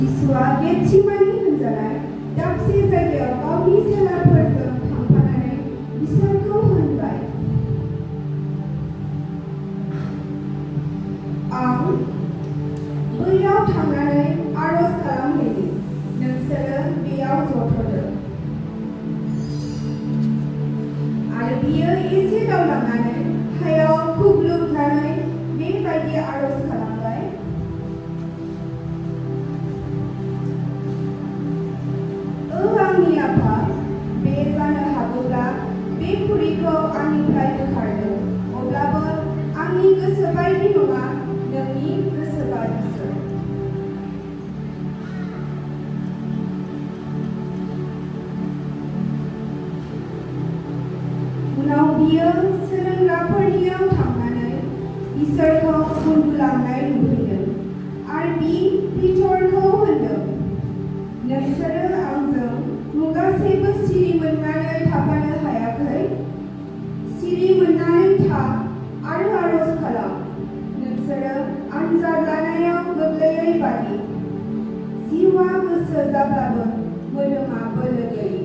जिसुआ गेटसिमानि होनजानाय दाबसे जायगायाव गावनि सेलाफोरजों थांफानानै बिसोरखौ होनबाय, आं बैयाव थांनानै आरज खालामहैनि, नोंसोरो बेयाव जथ'दो। आरो बियो एसे दावलांनानै हायाव खुग्लुबनानै बेबायदि आरज खालामबाय, आंनि आफा, बे जानो हागौब्ला बे खुरिखौ आंनिफ्राय बोखारदो, अब्लाबो आंनि गोसो बायदि नङा, नोंनि गोसो बायदिसो। उनाव बियो सोलोंग्राफोरनियाव थांनानै बिसोरखौ उन्दुलांनाय नुहैदों आरो पिटरखौ होनदों, नोंसोरो आंजों मुगासेबो सिरि मोननानै थाफानो हायाखै? सिरि मोननानै था आरो आरज खालाम। नोंसोरो आनजाद लानायाव गोग्लैयै बादि, जिउआ गोसो जाब्लाबो मोदोमा बोलो गैयै।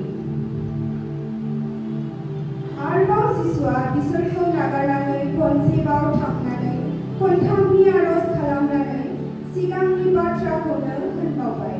आरोबाव जिसुआ बिसोरखौ नागारनानै खनसेबाव थांनानै खनथामनि आरज खालामनानै सिगांनि बाथ्राखौनो होनबावबाय।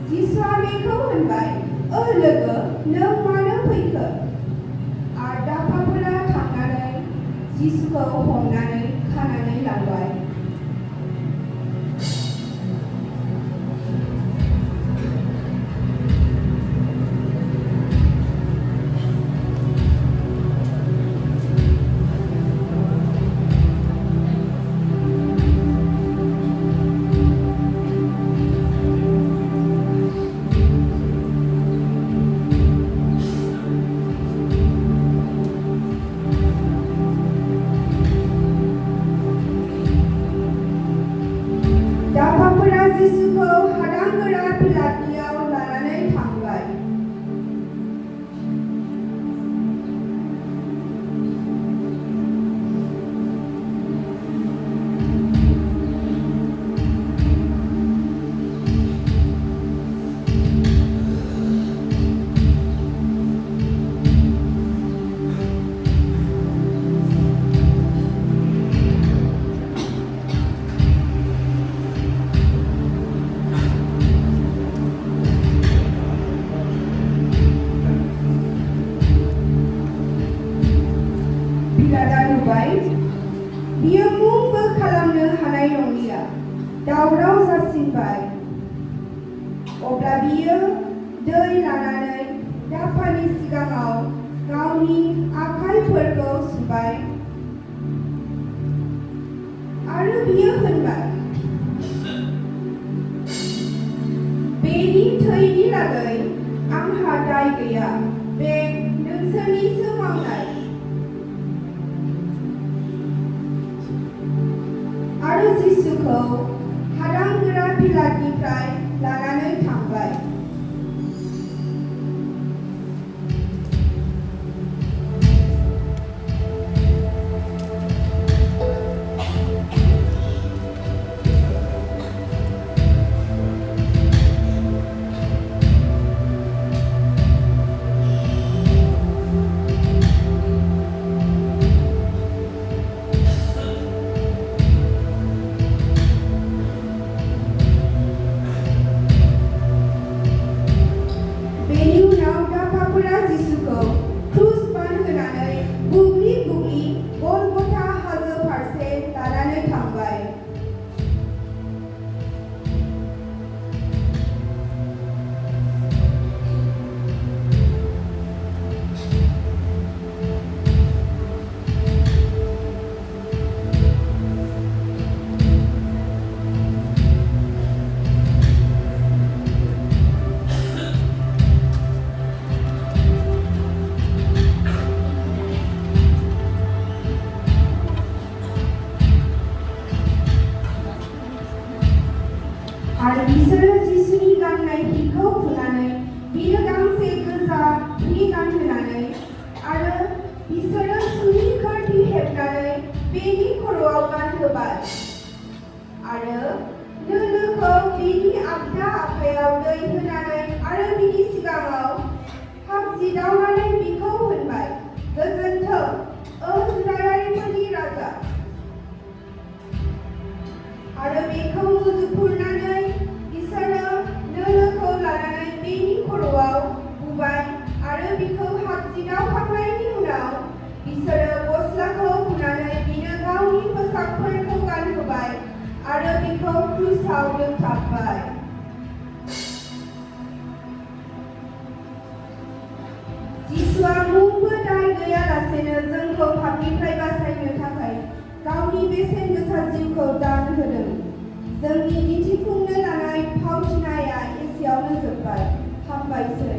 जिसुआ बेखौ होनबाय, लोगो, नों मानो फैखो? आरो दाफाफोरा थांनानै जिसुखौ हमनानै खानानै लांबाय। जिसुखौ हादांगोरा पिलातनियाव लानानै थांबाय। बियो मुंबो खालामनो हानाय नंलिया, दावराव जासिनबाय। अब्ला बियो दै लानानै दाफानि सिगाङाव गावनि आखाइफोरखौ सुबाय आरो बियो होनबाय, बेनि थैनि लागै आंहा दाय गैया, बे नोंसोरनिसो मावनाय। आरो जिसुखौ हादांगोरा पिलातनिफ्राय लानानै थांबाय। आरो बिसोरो जिसुनि गाननाय हिखौ फुनानै बिनो गांसे गोजा हि गानहोनानै आरो बिसोरो सुनि खारथि हेबनानै बेनि खर'आव गानहोबाय आरो नोलोखौ बिनि आगदा आखायाव दै होनानै आरो बिनि सिगाङाव हाबजिदावनानै बिखौ होनबाय, गोजोनथों, इजराइलारिफोरनि राजा। आरो बेखौ मुजुखुरनानै बिसोरो नोलोखौ लानानै बेनि खर'आव बुबाय आरो बिखौ हाबजिदावखांनायनि उनाव बिसोरो गस्लाखौ खुनानै बिनो गावनि पोसाकफोरखौ गानहोबाय आरो बिखौ क्रुसाव दोनथाबबाय। जिसुआ मुंबो दाय गैयालासेनो जोंखौ पापनिफ्राय बासायनो थाखाय गावनि बेसेन गोसा जिउखौ दान होदों। जोंनि दिन्थिफुंनो लानाय फावथिनाया एसेयावनो जोबबाय। हामबायसै।